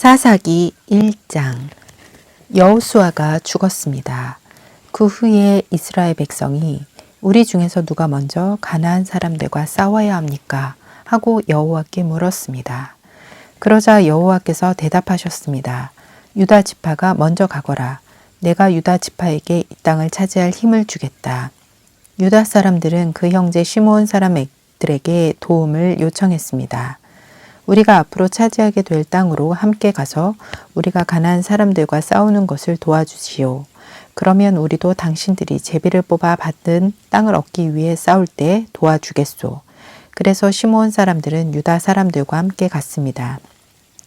사사기 1장. 여호수아가 죽었습니다. 그 후에 이스라엘 백성이 우리 중에서 누가 먼저 가나안 사람들과 싸워야 합니까? 하고 여호와께 물었습니다. 그러자 여호와께서 대답하셨습니다. 유다 지파가 먼저 가거라. 내가 유다 지파에게 이 땅을 차지할 힘을 주겠다. 유다 사람들은 그 형제 시므온 사람들에게 도움을 요청했습니다. 우리가 앞으로 차지하게 될 땅으로 함께 가서 우리가 가나안 사람들과 싸우는 것을 도와주시오. 그러면 우리도 당신들이 제비를 뽑아 받은 땅을 얻기 위해 싸울 때 도와주겠소. 그래서 시므온 사람들은 유다 사람들과 함께 갔습니다.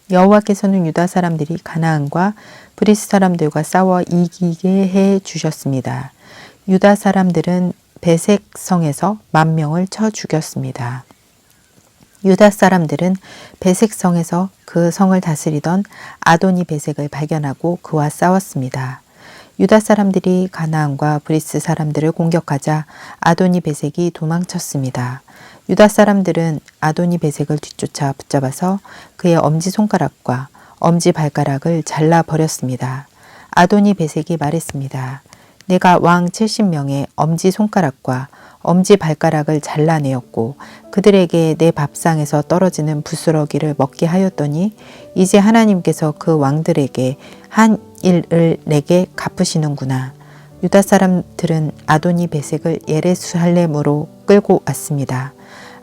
여호와께서는 유다 사람들이 가나안과 브리스 사람들과 싸워 이기게 해 주셨습니다. 유다 사람들은 베색성에서 10,000명을 쳐 죽였습니다. 유다 사람들은 베색성에서 그 성을 다스리던 아도니 베색을 발견하고 그와 싸웠습니다. 유다 사람들이 가나안과 브리스 사람들을 공격하자 아도니 베색이 도망쳤습니다. 유다 사람들은 아도니 베색을 뒤쫓아 붙잡아서 그의 엄지손가락과 엄지발가락을 잘라버렸습니다. 아도니 베색이 말했습니다. 내가 왕 70명의 엄지손가락과 엄지발가락을 잘라내었고 그들에게 내 밥상에서 떨어지는 부스러기를 먹게 하였더니 이제 하나님께서 그 왕들에게 한 일을 내게 갚으시는구나. 유다 사람들은 아도니 베색을 예루살렘으로 끌고 왔습니다.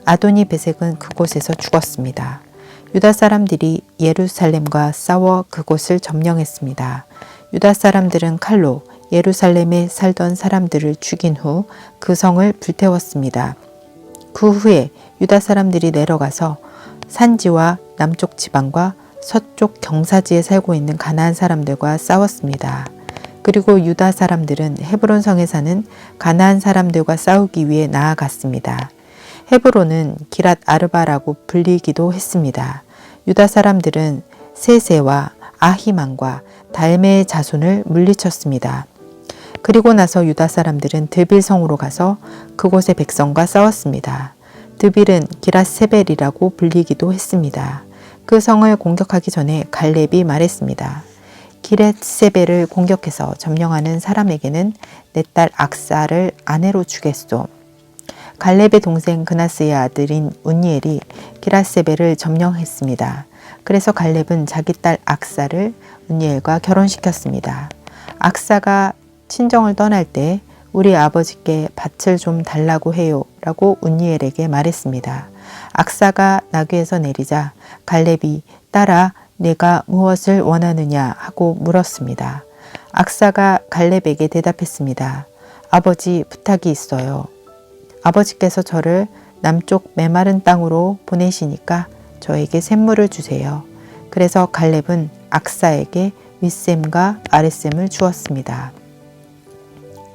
아도니 베색은 그곳에서 죽었습니다. 유다 사람들이 예루살렘과 싸워 그곳을 점령했습니다. 유다 사람들은 칼로 예루살렘에 살던 사람들을 죽인 후 그 성을 불태웠습니다. 그 후에 유다 사람들이 내려가서 산지와 남쪽 지방과 서쪽 경사지에 살고 있는 가나안 사람들과 싸웠습니다. 그리고 유다 사람들은 헤브론 성에 사는 가나안 사람들과 싸우기 위해 나아갔습니다. 헤브론은 기랏 아르바라고 불리기도 했습니다. 유다 사람들은 세세와 아히만과 달메의 자손을 물리쳤습니다. 그리고 나서 유다 사람들은 드빌성으로 가서 그곳의 백성과 싸웠습니다. 드빌은 기랏세벨이라고 불리기도 했습니다. 그 성을 공격하기 전에 갈렙이 말했습니다. 기랏세벨을 공격해서 점령하는 사람에게는 내 딸 악사를 아내로 주겠소. 갈렙의 동생 그나스의 아들인 운니엘이 기랏세벨을 점령했습니다. 그래서 갈렙은 자기 딸 악사를 운니엘과 결혼시켰습니다. 악사가 친정을 떠날 때 우리 아버지께 밭을 좀 달라고 해요 라고 운니엘에게 말했습니다. 악사가 나귀에서 내리자 갈렙이 딸아 내가 무엇을 원하느냐 하고 물었습니다. 악사가 갈렙에게 대답했습니다. 아버지 부탁이 있어요. 아버지께서 저를 남쪽 메마른 땅으로 보내시니까 저에게 샘물을 주세요. 그래서 갈렙은 악사에게 윗샘과 아랫샘을 주었습니다.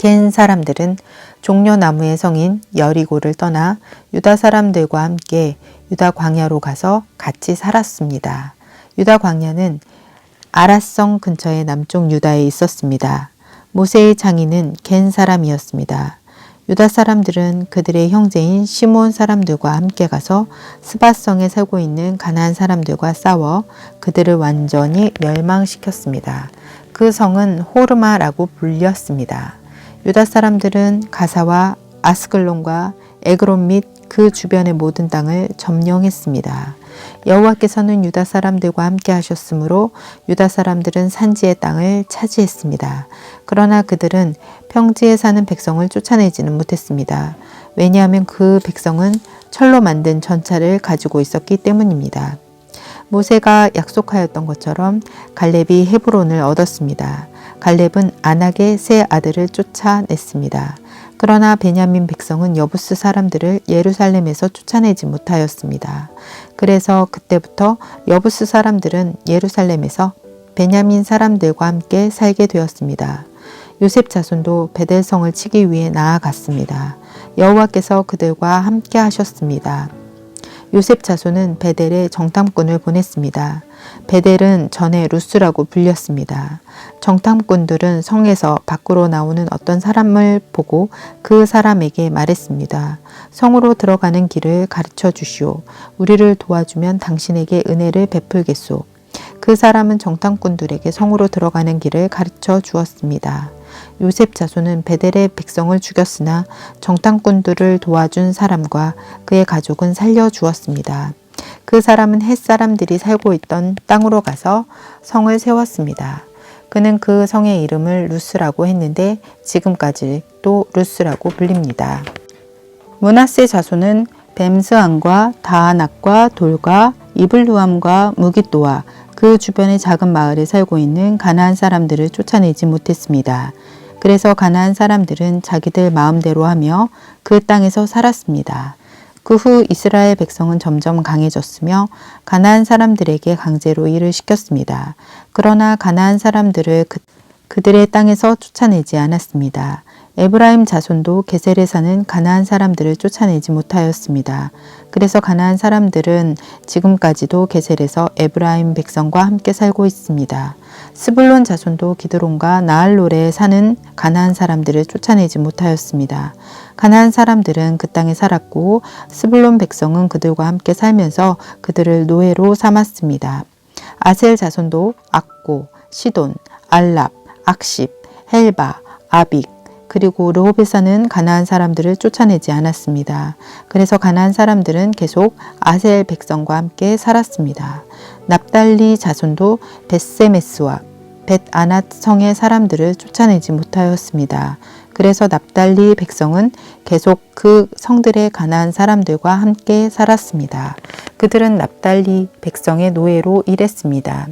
겐 사람들은 종려나무의 성인 여리고를 떠나 유다 사람들과 함께 유다 광야로 가서 같이 살았습니다. 유다 광야는 아랏성 근처의 남쪽 유다에 있었습니다. 모세의 장인은 겐 사람이었습니다. 유다 사람들은 그들의 형제인 시므온 사람들과 함께 가서 스바성에 살고 있는 가나안 사람들과 싸워 그들을 완전히 멸망시켰습니다. 그 성은 호르마라고 불렸습니다. 유다 사람들은 가사와 아스글론과 에그론 및 그 주변의 모든 땅을 점령했습니다. 여호와께서는 유다 사람들과 함께 하셨으므로 유다 사람들은 산지의 땅을 차지했습니다. 그러나 그들은 평지에 사는 백성을 쫓아내지는 못했습니다. 왜냐하면 그 백성은 철로 만든 전차를 가지고 있었기 때문입니다. 모세가 약속하였던 것처럼 갈렙이 헤브론을 얻었습니다. 갈렙은 아낙의 세 아들을 쫓아냈습니다. 그러나 베냐민 백성은 여부스 사람들을 예루살렘에서 쫓아내지 못하였습니다. 그래서 그때부터 여부스 사람들은 예루살렘에서 베냐민 사람들과 함께 살게 되었습니다. 요셉 자손도 베델성을 치기 위해 나아갔습니다. 여호와께서 그들과 함께 하셨습니다. 요셉 자손은 베델에 정탐꾼을 보냈습니다. 베델은 전에 루스라고 불렸습니다. 정탐꾼들은 성에서 밖으로 나오는 어떤 사람을 보고 그 사람에게 말했습니다. 성으로 들어가는 길을 가르쳐 주시오. 우리를 도와주면 당신에게 은혜를 베풀겠소. 그 사람은 정탐꾼들에게 성으로 들어가는 길을 가르쳐 주었습니다. 요셉 자손은 베델의 백성을 죽였으나 정탐꾼들을 도와준 사람과 그의 가족은 살려주었습니다. 그 사람은 헷 사람들이 살고 있던 땅으로 가서 성을 세웠습니다. 그는 그 성의 이름을 루스라고 했는데 지금까지도 루스라고 불립니다. 므낫세 자손은 뱀스안과 다아낙과 돌과 이블루함과 무깃도와 그 주변의 작은 마을에 살고 있는 가나안 사람들을 쫓아내지 못했습니다. 그래서 가나안 사람들은 자기들 마음대로 하며 그 땅에서 살았습니다. 그 후 이스라엘 백성은 점점 강해졌으며 가나안 사람들에게 강제로 일을 시켰습니다. 그러나 가나안 사람들을 그들의 땅에서 쫓아내지 않았습니다. 에브라임 자손도 게셀에 사는 가나안 사람들을 쫓아내지 못하였습니다. 그래서 가나안 사람들은 지금까지도 게셀에서 에브라임 백성과 함께 살고 있습니다. 스불론 자손도 기드론과 나알롤에 사는 가나안 사람들을 쫓아내지 못하였습니다. 가나안 사람들은 그 땅에 살았고 스불론 백성은 그들과 함께 살면서 그들을 노예로 삼았습니다. 아셀 자손도 악고, 시돈, 알랍, 악십, 헬바, 아빅, 그리고 르홉에 사는 가나안 사람들을 쫓아내지 않았습니다. 그래서 가나안 사람들은 계속 아셀 백성과 함께 살았습니다. 납달리 자손도 벳세메스와 벳아낫 성의 사람들을 쫓아내지 못하였습니다. 그래서 납달리 백성은 계속 그 성들의 가나안 사람들과 함께 살았습니다. 그들은 납달리 백성의 노예로 일했습니다.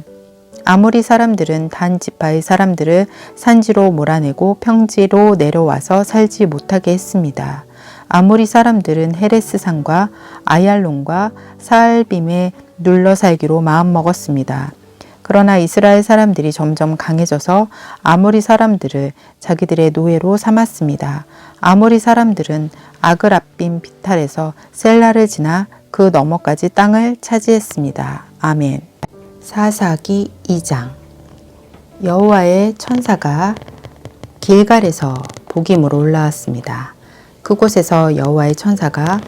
아모리 사람들은 단 지파의 사람들을 산지로 몰아내고 평지로 내려와서 살지 못하게 했습니다. 아모리 사람들은 헤레스 산과 아얄론과 사알빔에 눌러 살기로 마음먹었습니다. 그러나 이스라엘 사람들이 점점 강해져서 아모리 사람들을 자기들의 노예로 삼았습니다. 아모리 사람들은 아그랍빔 비탈에서 셀라를 지나 그 너머까지 땅을 차지했습니다. 아멘. 사사기 2장. 여호와의 천사가 길갈에서 복임으로 올라왔습니다. 그곳에서 여호와의 천사가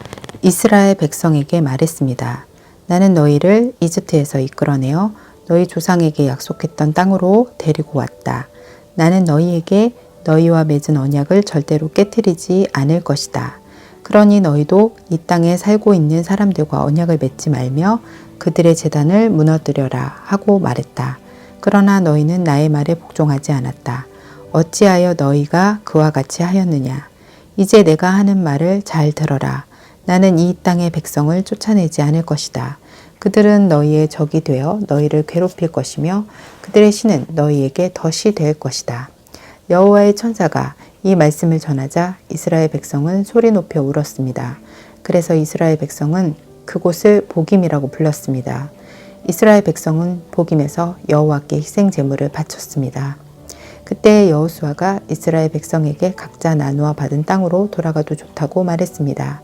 이스라엘 백성에게 말했습니다. 나는 너희를 이집트에서 이끌어내어 너희 조상에게 약속했던 땅으로 데리고 왔다. 나는 너희에게 너희와 맺은 언약을 절대로 깨트리지 않을 것이다. 그러니 너희도 이 땅에 살고 있는 사람들과 언약을 맺지 말며 그들의 제단을 무너뜨려라 하고 말했다. 그러나 너희는 나의 말에 복종하지 않았다. 어찌하여 너희가 그와 같이 하였느냐. 이제 내가 하는 말을 잘 들어라. 나는 이 땅의 백성을 쫓아내지 않을 것이다. 그들은 너희의 적이 되어 너희를 괴롭힐 것이며 그들의 신은 너희에게 덫이 될 것이다. 여호와의 천사가 이 말씀을 전하자 이스라엘 백성은 소리 높여 울었습니다. 그래서 이스라엘 백성은 그곳을 복임이라고 불렀습니다. 이스라엘 백성은 복임에서 여호와께 희생 제물을 바쳤습니다. 그때 여호수아가 이스라엘 백성에게 각자 나누어 받은 땅으로 돌아가도 좋다고 말했습니다.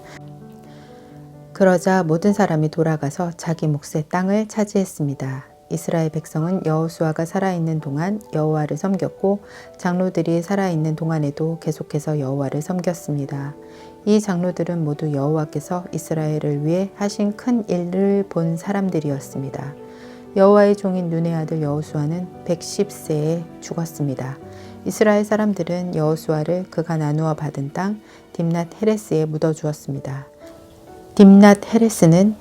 그러자 모든 사람이 돌아가서 자기 몫의 땅을 차지했습니다. 이스라엘 백성은 여호수아가 살아있는 동안 여호와를 섬겼고 장로들이 살아있는 동안에도 계속해서 여호와를 섬겼습니다. 이 장로들은 모두 여호와께서 이스라엘을 위해 하신 큰 일을 본 사람들이었습니다. 여호와의 종인 눈의 아들 여호수아는 110세에 죽었습니다. 이스라엘 사람들은 여호수아를 그가 나누어 받은 땅 딥낫 헤레스에 묻어주었습니다. 딥낫 헤레스는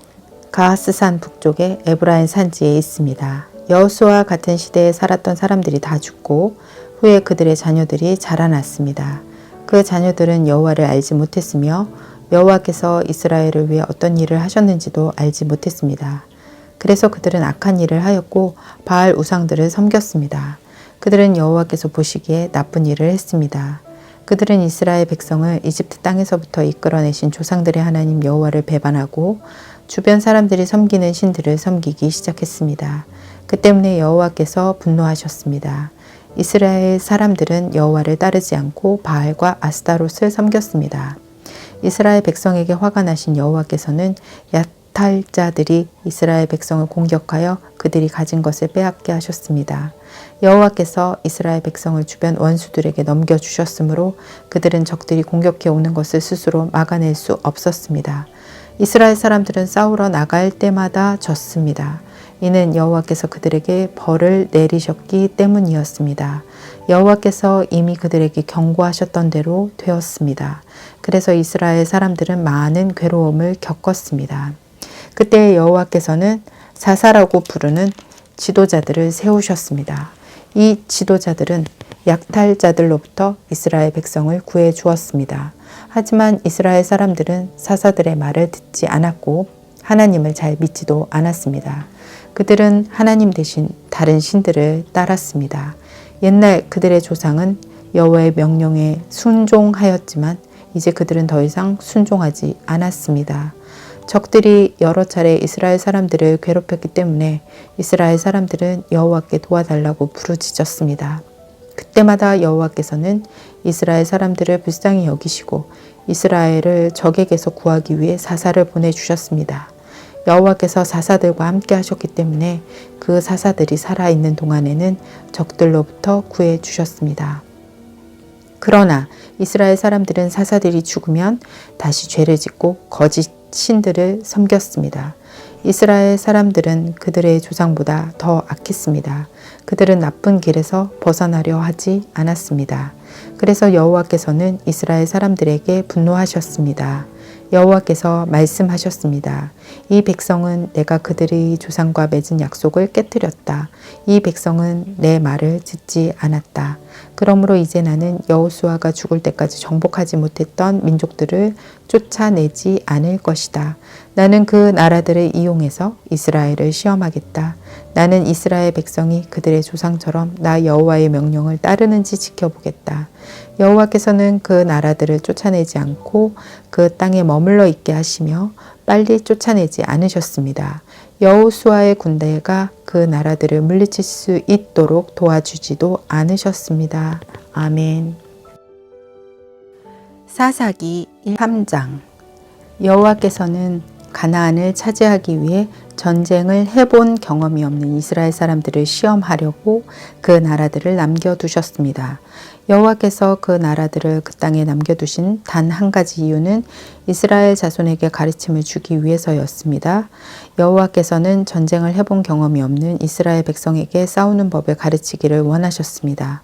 가하스산 북쪽의 에브라임 산지에 있습니다. 여호수아와 같은 시대에 살았던 사람들이 다 죽고 후에 그들의 자녀들이 자라났습니다. 그 자녀들은 여호와를 알지 못했으며 여호와께서 이스라엘을 위해 어떤 일을 하셨는지도 알지 못했습니다. 그래서 그들은 악한 일을 하였고 바알 우상들을 섬겼습니다. 그들은 여호와께서 보시기에 나쁜 일을 했습니다. 그들은 이스라엘 백성을 이집트 땅에서부터 이끌어내신 조상들의 하나님 여호와를 배반하고 주변 사람들이 섬기는 신들을 섬기기 시작했습니다. 그 때문에 여호와께서 분노하셨습니다. 이스라엘 사람들은 여호와를 따르지 않고 바알과 아스타롯을 섬겼습니다. 이스라엘 백성에게 화가 나신 여호와께서는 야탈자들이 이스라엘 백성을 공격하여 그들이 가진 것을 빼앗게 하셨습니다. 여호와께서 이스라엘 백성을 주변 원수들에게 넘겨주셨으므로 그들은 적들이 공격해 오는 것을 스스로 막아낼 수 없었습니다. 이스라엘 사람들은 싸우러 나갈 때마다 졌습니다. 이는 여호와께서 그들에게 벌을 내리셨기 때문이었습니다. 여호와께서 이미 그들에게 경고하셨던 대로 되었습니다. 그래서 이스라엘 사람들은 많은 괴로움을 겪었습니다. 그때 여호와께서는 사사라고 부르는 지도자들을 세우셨습니다. 이 지도자들은 약탈자들로부터 이스라엘 백성을 구해 주었습니다. 하지만 이스라엘 사람들은 사사들의 말을 듣지 않았고 하나님을 잘 믿지도 않았습니다. 그들은 하나님 대신 다른 신들을 따랐습니다. 옛날 그들의 조상은 여호와의 명령에 순종하였지만 이제 그들은 더 이상 순종하지 않았습니다. 적들이 여러 차례 이스라엘 사람들을 괴롭혔기 때문에 이스라엘 사람들은 여호와께 도와달라고 부르짖었습니다. 그때마다 여호와께서는 이스라엘 사람들을 불쌍히 여기시고 이스라엘을 적에게서 구하기 위해 사사를 보내주셨습니다. 여호와께서 사사들과 함께 하셨기 때문에 그 사사들이 살아있는 동안에는 적들로부터 구해 주셨습니다. 그러나 이스라엘 사람들은 사사들이 죽으면 다시 죄를 짓고 거짓 신들을 섬겼습니다. 이스라엘 사람들은 그들의 조상보다 더 악했습니다. 그들은 나쁜 길에서 벗어나려 하지 않았습니다. 그래서 여호와께서는 이스라엘 사람들에게 분노하셨습니다. 여호와께서 말씀하셨습니다. 이 백성은 내가 그들의 조상과 맺은 약속을 깨뜨렸다. 이 백성은 내 말을 듣지 않았다. 그러므로 이제 나는 여호수아가 죽을 때까지 정복하지 못했던 민족들을 쫓아내지 않을 것이다. 나는 그 나라들을 이용해서 이스라엘을 시험하겠다. 나는 이스라엘 백성이 그들의 조상처럼 나 여호와의 명령을 따르는지 지켜보겠다. 여호와께서는 그 나라들을 쫓아내지 않고 그 땅에 머물러 있게 하시며 빨리 쫓아내지 않으셨습니다. 여호수아의 군대가 그 나라들을 물리칠 수 있도록 도와주지도 않으셨습니다. 아멘. 사사기 3장. 여호와께서는 가나안을 차지하기 위해 전쟁을 해본 경험이 없는 이스라엘 사람들을 시험하려고 그 나라들을 남겨두셨습니다. 여호와께서 그 나라들을 그 땅에 남겨두신 단 한 가지 이유는 이스라엘 자손에게 가르침을 주기 위해서였습니다. 여호와께서는 전쟁을 해본 경험이 없는 이스라엘 백성에게 싸우는 법을 가르치기를 원하셨습니다.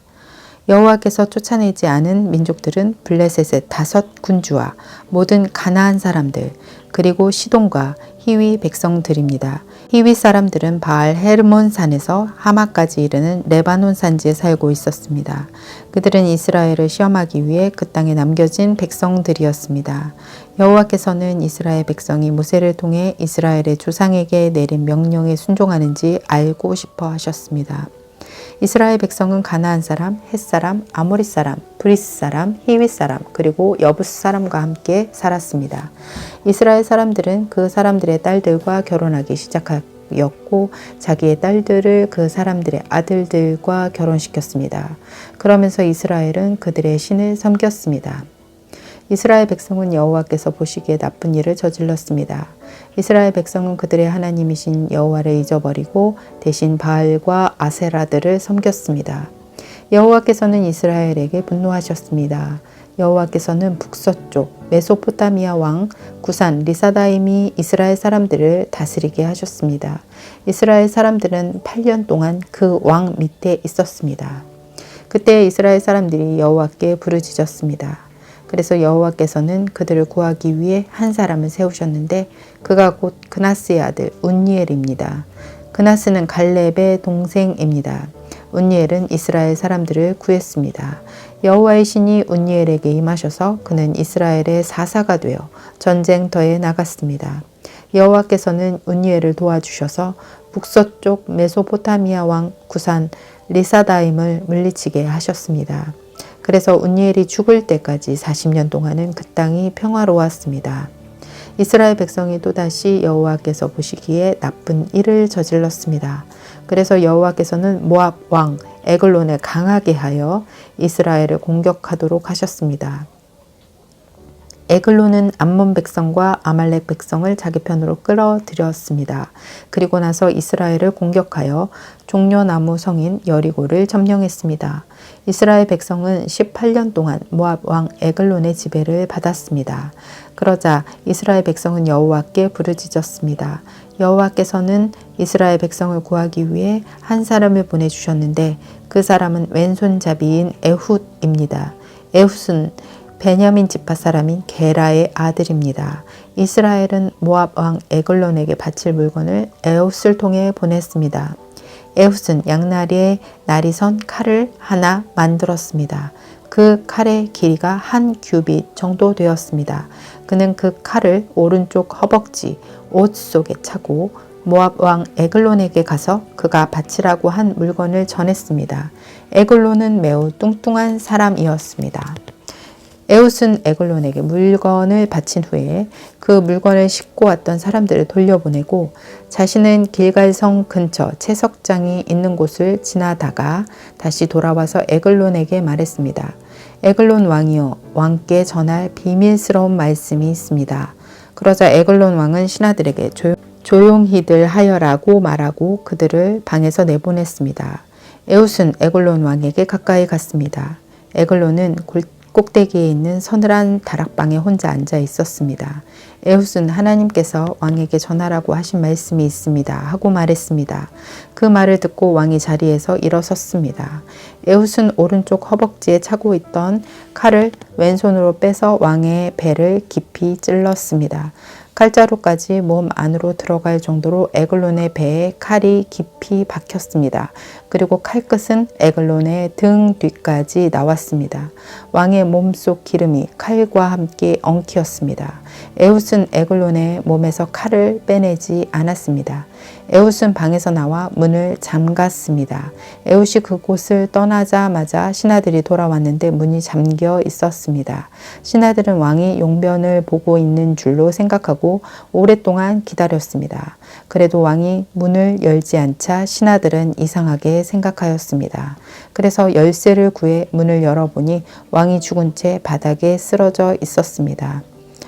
여호와께서 쫓아내지 않은 민족들은 블레셋의 5 군주와 모든 가나안 사람들 그리고 시돈과 히위 백성들입니다. 히위 사람들은 바알 헤르몬 산에서 하마까지 이르는 레바논 산지에 살고 있었습니다. 그들은 이스라엘을 시험하기 위해 그 땅에 남겨진 백성들이었습니다. 여호와께서는 이스라엘 백성이 모세를 통해 이스라엘의 조상에게 내린 명령에 순종하는지 알고 싶어 하셨습니다. 이스라엘 백성은 가나안 사람, 헷 사람, 아모리 사람, 브리스 사람, 히윗 사람, 그리고 여부스 사람과 함께 살았습니다. 이스라엘 사람들은 그 사람들의 딸들과 결혼하기 시작하였고 자기의 딸들을 그 사람들의 아들들과 결혼시켰습니다. 그러면서 이스라엘은 그들의 신을 섬겼습니다. 이스라엘 백성은 여호와께서 보시기에 나쁜 일을 저질렀습니다. 이스라엘 백성은 그들의 하나님이신 여호와를 잊어버리고 대신 바알과 아세라들을 섬겼습니다. 여호와께서는 이스라엘에게 분노하셨습니다. 여호와께서는 북서쪽 메소포타미아 왕 구산 리사다임이 이스라엘 사람들을 다스리게 하셨습니다. 이스라엘 사람들은 8년 동안 그 왕 밑에 있었습니다. 그때 이스라엘 사람들이 여호와께 부르짖었습니다. 그래서 여호와께서는 그들을 구하기 위해 한 사람을 세우셨는데 그가 곧 그나스의 아들 운니엘입니다. 그나스는 갈렙의 동생입니다. 운니엘은 이스라엘 사람들을 구했습니다. 여호와의 신이 운니엘에게 임하셔서 그는 이스라엘의 사사가 되어 전쟁터에 나갔습니다. 여호와께서는 운니엘을 도와주셔서 북서쪽 메소포타미아 왕 구산 리사다임을 물리치게 하셨습니다. 그래서 운니엘이 죽을 때까지 40년 동안은 그 땅이 평화로웠습니다. 이스라엘 백성이 또다시 여호와께서 보시기에 나쁜 일을 저질렀습니다. 그래서 여호와께서는 모압 왕 에글론을 강하게 하여 이스라엘을 공격하도록 하셨습니다. 에글론은 암몬 백성과 아말렉 백성을 자기 편으로 끌어들였습니다. 그리고 나서 이스라엘을 공격하여 종려나무 성인 여리고를 점령했습니다. 이스라엘 백성은 18년 동안 모압 왕 에글론의 지배를 받았습니다. 그러자 이스라엘 백성은 여호와께 부르짖었습니다. 여호와께서는 이스라엘 백성을 구하기 위해 한 사람을 보내주셨는데 그 사람은 왼손잡이인 에훗입니다. 에훗은 베냐민 지파 사람인 게라의 아들입니다. 이스라엘은 모압 왕 에글론에게 바칠 물건을 에훗을 통해 보냈습니다. 에훗은 양날에 날이 선 칼을 하나 만들었습니다. 그 칼의 길이가 한 규빗 정도 되었습니다. 그는 그 칼을 오른쪽 허벅지 옷 속에 차고 모압 왕 에글론에게 가서 그가 바치라고 한 물건을 전했습니다. 에글론은 매우 뚱뚱한 사람이었습니다. 에훗은 에글론에게 물건을 바친 후에 그 물건을 싣고 왔던 사람들을 돌려보내고 자신은 길갈성 근처 채석장이 있는 곳을 지나다가 다시 돌아와서 에글론에게 말했습니다. 에글론 왕이여, 왕께 전할 비밀스러운 말씀이 있습니다. 그러자 에글론 왕은 신하들에게 조용히들 하여라고 말하고 그들을 방에서 내보냈습니다. 에훗은 에글론 왕에게 가까이 갔습니다. 에글론은 꼭대기에 있는 서늘한 다락방에 혼자 앉아 있었습니다. 에훗은 하나님께서 왕에게 전하라고 하신 말씀이 있습니다 하고 말했습니다. 그 말을 듣고 왕이 자리에서 일어섰습니다. 에훗은 오른쪽 허벅지에 차고 있던 칼을 왼손으로 빼서 왕의 배를 깊이 찔렀습니다. 칼자루까지 몸 안으로 들어갈 정도로 에글론의 배에 칼이 깊이 박혔습니다. 그리고 칼끝은 에글론의 등 뒤까지 나왔습니다. 왕의 몸속 기름이 칼과 함께 엉키었습니다. 에훗은 에글론의 몸에서 칼을 빼내지 않았습니다. 에훗은 방에서 나와 문을 잠갔습니다. 에훗이 그곳을 떠나자마자 신하들이 돌아왔는데 문이 잠겨 있었습니다. 신하들은 왕이 용변을 보고 있는 줄로 생각하고 오랫동안 기다렸습니다. 그래도 왕이 문을 열지 않자 신하들은 이상하게 생각하였습니다. 그래서 열쇠를 구해 문을 열어보니 왕이 죽은 채 바닥에 쓰러져 있었습니다.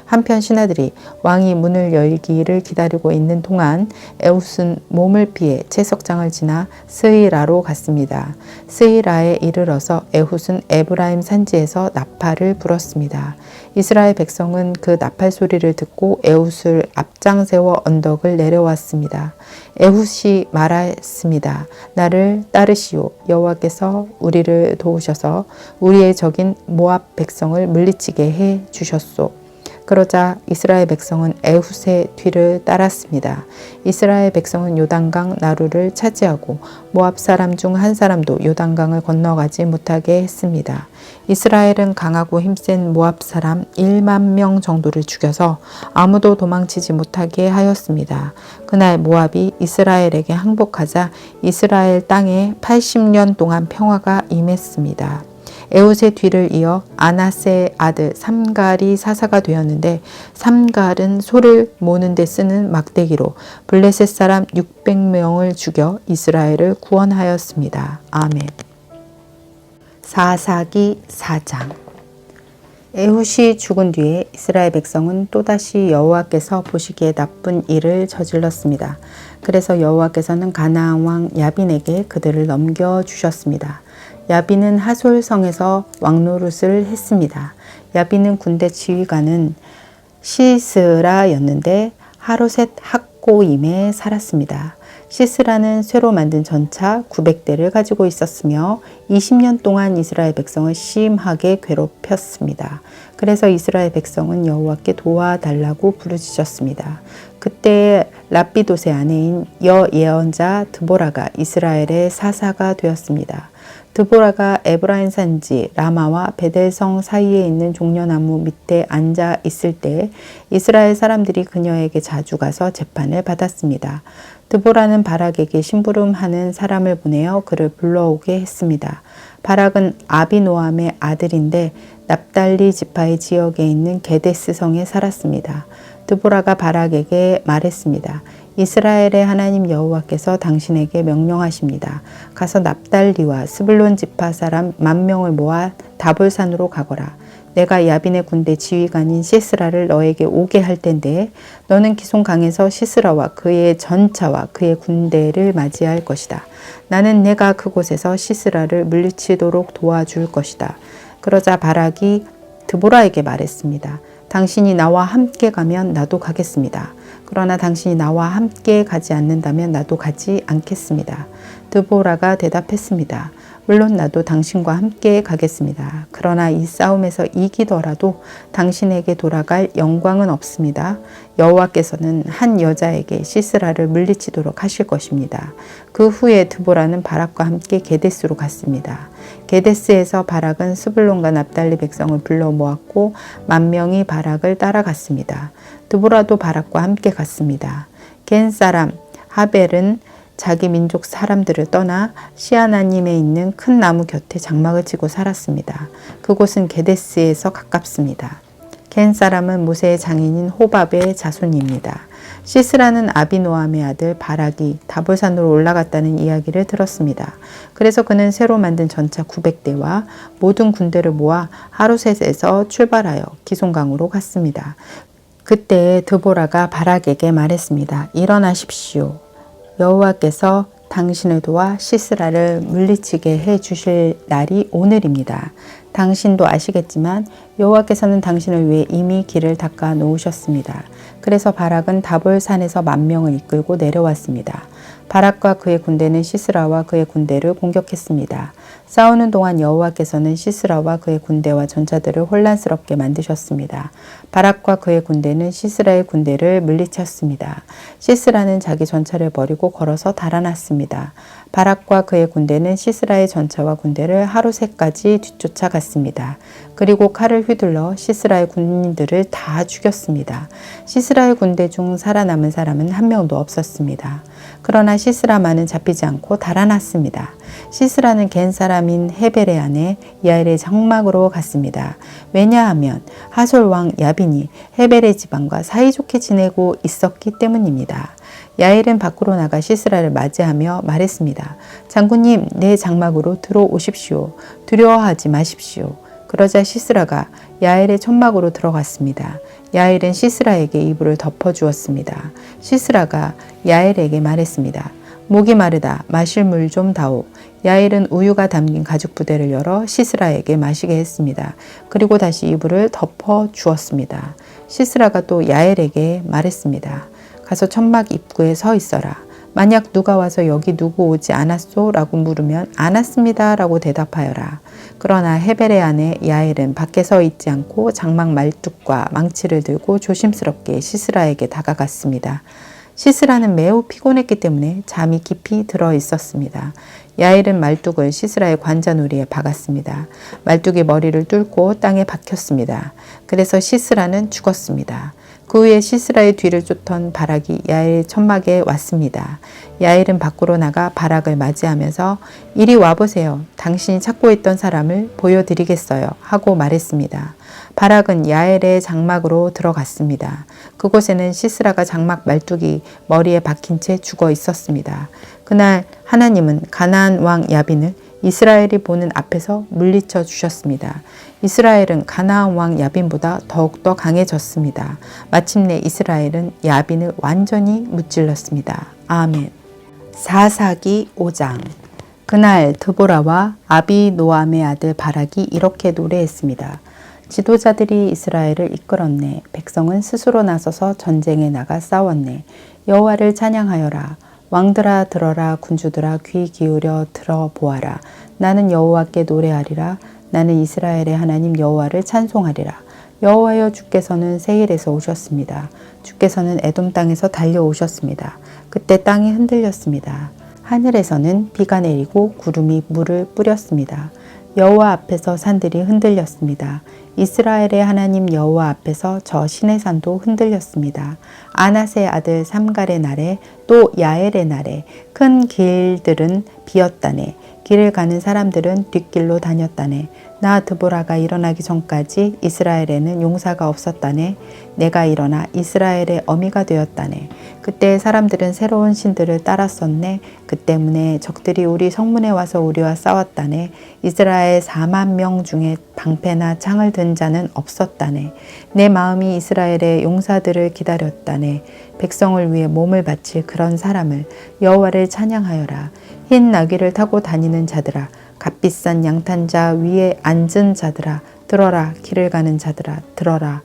한편 신하들이 왕이 문을 열기를 기다리고 있는 동안 에훗은 몸을 피해 채석장을 지나 스이라로 갔습니다. 스이라에 이르러서 에훗은 에브라임 산지에서 나팔을 불었습니다. 이스라엘 백성은 그 나팔 소리를 듣고 에훗을 앞장세워 언덕을 내려왔습니다. 에훗이 말했습니다. 나를 따르시오. 여호와께서 우리를 도우셔서 우리의 적인 모압 백성을 물리치게 해 주셨소. 그러자 이스라엘 백성은 에훗의 뒤를 따랐습니다. 이스라엘 백성은 요단강 나루를 차지하고 모압 사람 중 한 사람도 요단강을 건너가지 못하게 했습니다. 이스라엘은 강하고 힘센 모압 사람 1만 명 정도를 죽여서 아무도 도망치지 못하게 하였습니다. 그날 모압이 이스라엘에게 항복하자 이스라엘 땅에 80년 동안 평화가 임했습니다. 에훗의 뒤를 이어 아낫의 아들 삼갈이 사사가 되었는데 삼갈은 소를 모는 데 쓰는 막대기로 블레셋 사람 600명을 죽여 이스라엘을 구원하였습니다. 아멘. 사사기 4장. 에훗이 죽은 뒤에 이스라엘 백성은 또다시 여호와께서 보시기에 나쁜 일을 저질렀습니다. 그래서 여호와께서는 가나안 왕 야빈에게 그들을 넘겨주셨습니다. 야빈은 하솔성에서 왕노릇을 했습니다. 야빈은 군대 지휘관은 시스라였는데 하로셋 학고임에 살았습니다. 시스라는 쇠로 만든 전차 900대를 가지고 있었으며 20년 동안 이스라엘 백성을 심하게 괴롭혔습니다. 그래서 이스라엘 백성은 여호와께 도와달라고 부르짖었습니다. 그때 라피돗의 아내인 여예언자 드보라가 이스라엘의 사사가 되었습니다. 드보라가 에브라임 산지 라마와 베델성 사이에 있는 종려나무 밑에 앉아 있을 때 이스라엘 사람들이 그녀에게 자주 가서 재판을 받았습니다. 드보라는 바락에게 심부름하는 사람을 보내어 그를 불러오게 했습니다. 바락은 아비노함의 아들인데 납달리 지파의 지역에 있는 게데스성에 살았습니다. 드보라가 바락에게 말했습니다. 이스라엘의 하나님 여호와께서 당신에게 명령하십니다. 가서 납달리와 스불론 지파 사람 10,000명을 모아 다볼산으로 가거라. 내가 야빈의 군대 지휘관인 시스라를 너에게 오게 할 텐데 너는 기송강에서 시스라와 그의 전차와 그의 군대를 맞이할 것이다. 나는 내가 그곳에서 시스라를 물리치도록 도와줄 것이다. 그러자 바락이 드보라에게 말했습니다. 당신이 나와 함께 가면 나도 가겠습니다. 그러나 당신이 나와 함께 가지 않는다면 나도 가지 않겠습니다. 드보라가 대답했습니다. 물론 나도 당신과 함께 가겠습니다. 그러나 이 싸움에서 이기더라도 당신에게 돌아갈 영광은 없습니다. 여호와께서는 한 여자에게 시스라를 물리치도록 하실 것입니다. 그 후에 드보라는 바락과 함께 게데스로 갔습니다. 게데스에서 바락은 스불론과 납달리 백성을 불러 모았고 10,000명이 바락을 따라갔습니다. 드보라도 바락과 함께 갔습니다. 겐 사람 하벨은 자기 민족 사람들을 떠나 시아나님에 있는 큰 나무 곁에 장막을 치고 살았습니다. 그곳은 게데스에서 가깝습니다. 겐 사람은 모세의 장인인 호밥의 자손입니다. 시스라는 아비노함의 아들 바락이 다볼산으로 올라갔다는 이야기를 들었습니다. 그래서 그는 새로 만든 전차 900대와 모든 군대를 모아 하루셋에서 출발하여 기송강으로 갔습니다. 그때 드보라가 바락에게 말했습니다. 일어나십시오. 여호와께서 당신을 도와 시스라를 물리치게 해 주실 날이 오늘입니다. 당신도 아시겠지만 여호와께서는 당신을 위해 이미 길을 닦아 놓으셨습니다. 그래서 바락은 다볼산에서 10,000명을 이끌고 내려왔습니다. 바락과 그의 군대는 시스라와 그의 군대를 공격했습니다. 싸우는 동안 여호와께서는 시스라와 그의 군대와 전차들을 혼란스럽게 만드셨습니다. 바락과 그의 군대는 시스라의 군대를 물리쳤습니다. 시스라는 자기 전차를 버리고 걸어서 달아났습니다. 바락과 그의 군대는 시스라의 전차와 군대를 하루새까지 뒤쫓아갔습니다. 그리고 칼을 휘둘러 시스라의 군인들을 다 죽였습니다. 시스라의 군대 중 살아남은 사람은 한 명도 없었습니다. 그러나 시스라만은 잡히지 않고 달아났습니다. 시스라는 겐 사람인 헤벨의 아내 야엘의 장막으로 갔습니다. 왜냐하면 하솔 왕 야빈이 헤벨의 지방과 사이좋게 지내고 있었기 때문입니다. 야엘은 밖으로 나가 시스라를 맞이하며 말했습니다. 장군님, 내 장막으로 들어오십시오. 두려워하지 마십시오. 그러자 시스라가 야엘의 천막으로 들어갔습니다. 야엘은 시스라에게 이불을 덮어주었습니다. 시스라가 야엘에게 말했습니다. 목이 마르다. 마실 물 좀 다오. 야엘은 우유가 담긴 가죽 부대를 열어 시스라에게 마시게 했습니다. 그리고 다시 이불을 덮어주었습니다. 시스라가 또 야엘에게 말했습니다. 가서 천막 입구에 서 있어라. 만약 누가 와서 여기 누구 오지 않았소? 라고 물으면 안 왔습니다. 라고 대답하여라. 그러나 헤벨의 아내 야엘은 밖에 서 있지 않고 장막 말뚝과 망치를 들고 조심스럽게 시스라에게 다가갔습니다. 시스라는 매우 피곤했기 때문에 잠이 깊이 들어 있었습니다. 야엘은 말뚝을 시스라의 관자놀이에 박았습니다. 말뚝이 머리를 뚫고 땅에 박혔습니다. 그래서 시스라는 죽었습니다. 그 후에 시스라의 뒤를 쫓던 바락이 야엘 천막에 왔습니다. 야엘은 밖으로 나가 바락을 맞이하면서 이리 와보세요. 당신이 찾고 있던 사람을 보여드리겠어요. 하고 말했습니다. 바락은 야엘의 장막으로 들어갔습니다. 그곳에는 시스라가 장막 말뚝이 머리에 박힌 채 죽어 있었습니다. 그날 하나님은 가나안 왕 야빈을 이스라엘이 보는 앞에서 물리쳐 주셨습니다. 이스라엘은 가나안 왕 야빈보다 더욱더 강해졌습니다. 마침내 이스라엘은 야빈을 완전히 무찔렀습니다. 아멘. 사사기 5장. 그날 드보라와 아비노함의 아들 바락이 이렇게 노래했습니다. 지도자들이 이스라엘을 이끌었네. 백성은 스스로 나서서 전쟁에 나가 싸웠네. 여호와를 찬양하여라. 왕들아 들어라. 군주들아 귀 기울여 들어보아라. 나는 여호와께 노래하리라. 나는 이스라엘의 하나님 여호와를 찬송하리라. 여호와여, 주께서는 세일에서 오셨습니다. 주께서는 에돔 땅에서 달려오셨습니다. 그때 땅이 흔들렸습니다. 하늘에서는 비가 내리고 구름이 물을 뿌렸습니다. 여호와 앞에서 산들이 흔들렸습니다. 이스라엘의 하나님 여호와 앞에서 저 시내산도 흔들렸습니다. 아낫의 아들 삼갈의 날에 또 야엘의 날에 큰 길들은 비었다네. 길을 가는 사람들은 뒷길로 다녔다네. 나 드보라가 일어나기 전까지 이스라엘에는 용사가 없었다네. 내가 일어나 이스라엘의 어미가 되었다네. 그때 사람들은 새로운 신들을 따랐었네. 그 때문에 적들이 우리 성문에 와서 우리와 싸웠다네. 이스라엘 40,000명 중에 방패나 창을 든 자는 없었다네. 내 마음이 이스라엘의 용사들을 기다렸다네. 백성을 위해 몸을 바칠 그런 사람을 여호와를 찬양하여라. 흰 나귀를 타고 다니는 자들아, 값비싼 양탄자 위에 앉은 자들아, 들어라. 길을 가는 자들아, 들어라.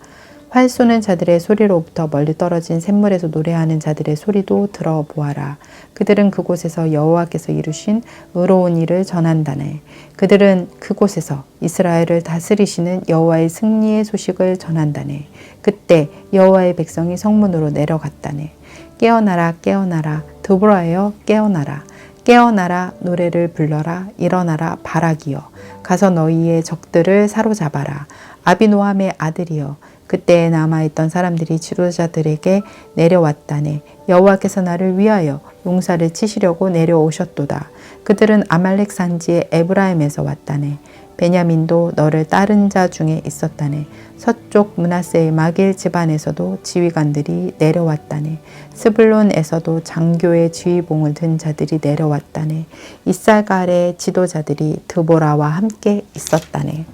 활 쏘는 자들의 소리로부터 멀리 떨어진 샘물에서 노래하는 자들의 소리도 들어보아라. 그들은 그곳에서 여호와께서 이루신 의로운 일을 전한다네. 그들은 그곳에서 이스라엘을 다스리시는 여호와의 승리의 소식을 전한다네. 그때 여호와의 백성이 성문으로 내려갔다네. 깨어나라 깨어나라 드보라여 깨어나라. 깨어나라 노래를 불러라 일어나라 바락이여. 가서 너희의 적들을 사로잡아라. 아비노함의 아들이여. 그때에 남아있던 사람들이 지도자들에게 내려왔다네. 여호와께서 나를 위하여 용사를 치시려고 내려오셨도다. 그들은 아말렉 산지의 에브라임에서 왔다네. 베냐민도 너를 따른 자 중에 있었다네. 서쪽 므낫세의 마길 집안에서도 지휘관들이 내려왔다네. 스불론에서도 장교의 지휘봉을 든 자들이 내려왔다네. 이사갈의 지도자들이 드보라와 함께 있었다네.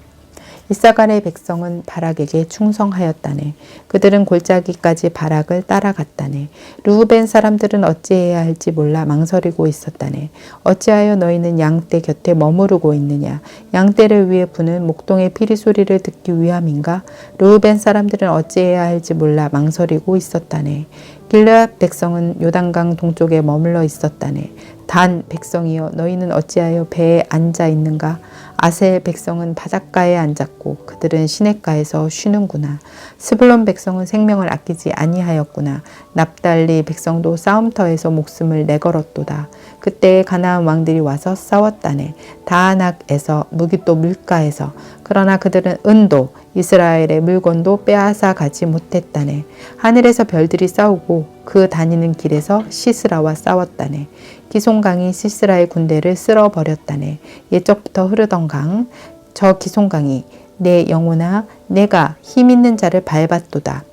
이사갈의 백성은 바락에게 충성하였다네. 그들은 골짜기까지 바락을 따라갔다네. 르우벤 사람들은 어찌해야 할지 몰라 망설이고 있었다네. 어찌하여 너희는 양떼 곁에 머무르고 있느냐. 양떼를 위해 부는 목동의 피리 소리를 듣기 위함인가. 르우벤 사람들은 어찌해야 할지 몰라 망설이고 있었다네. 길르앗 백성은 요단강 동쪽에 머물러 있었다네. 단 백성이여 너희는 어찌하여 배에 앉아 있는가. 아셀 백성은 바닷가에 앉았고 그들은 시냇가에서 쉬는구나. 스불론 백성은 생명을 아끼지 아니하였구나. 납달리 백성도 싸움터에서 목숨을 내걸었도다. 그때에 가나안 왕들이 와서 싸웠다네. 다아낙에서 무깃도 밀가에서. 그러나 그들은 은도 이스라엘의 물건도 빼앗아 가지 못했다네. 하늘에서 별들이 싸우고 그 다니는 길에서 시스라와 싸웠다네. 기송강이 시스라의 군대를 쓸어버렸다네. 옛적부터 흐르던 강, 저 기송강이 내 영혼아 내가 힘있는 자를 밟았도다.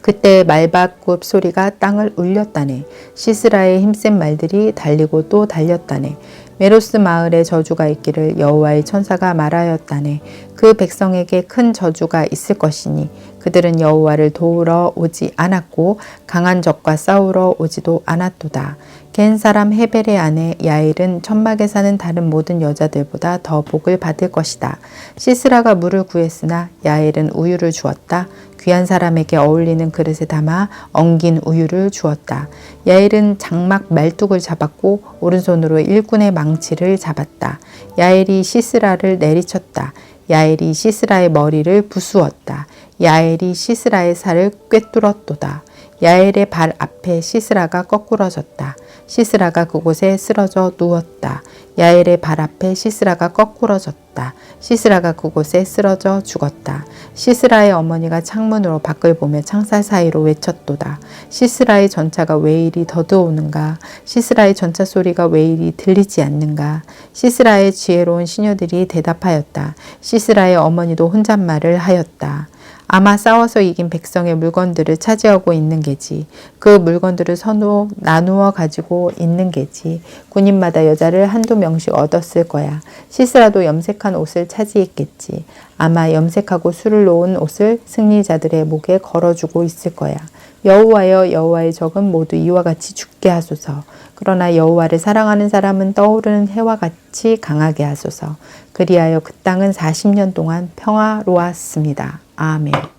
그때 말바굽 소리가 땅을 울렸다네. 시스라의 힘센 말들이 달리고 또 달렸다네. 메로스 마을에 저주가 있기를 여호와의 천사가 말하였다네. 그 백성에게 큰 저주가 있을 것이니 그들은 여호와를 도우러 오지 않았고 강한 적과 싸우러 오지도 않았도다. 겐 사람 헤벨의 아내 야일은 천막에 사는 다른 모든 여자들보다 더 복을 받을 것이다. 시스라가 물을 구했으나 야일은 우유를 주었다. 귀한 사람에게 어울리는 그릇에 담아 엉긴 우유를 주었다. 야일은 장막 말뚝을 잡았고 오른손으로 일꾼의 망치를 잡았다. 야일이 시스라를 내리쳤다. 야일이 시스라의 머리를 부수었다. 야일이 시스라의 살을 꿰뚫었도다. 야엘의 발 앞에 시스라가 거꾸러졌다. 시스라가 그곳에 쓰러져 누웠다. 야엘의 발 앞에 시스라가 거꾸러졌다. 시스라가 그곳에 쓰러져 죽었다. 시스라의 어머니가 창문으로 밖을 보며 창살 사이로 외쳤도다. 시스라의 전차가 왜 이리 더드오는가. 시스라의 전차 소리가 왜 이리 들리지 않는가. 시스라의 지혜로운 시녀들이 대답하였다. 시스라의 어머니도 혼잣말을 하였다. 아마 싸워서 이긴 백성의 물건들을 차지하고 있는 게지. 그 물건들을 서로 나누어 가지고 있는 게지. 군인마다 여자를 한두 명씩 얻었을 거야. 시스라도 염색한 옷을 차지했겠지. 아마 염색하고 술을 놓은 옷을 승리자들의 목에 걸어주고 있을 거야. 여호와여 여호와의 적은 모두 이와 같이 죽게 하소서. 그러나 여호와를 사랑하는 사람은 떠오르는 해와 같이 강하게 하소서. 그리하여 그 땅은 40년 동안 평화로웠습니다. 아멘.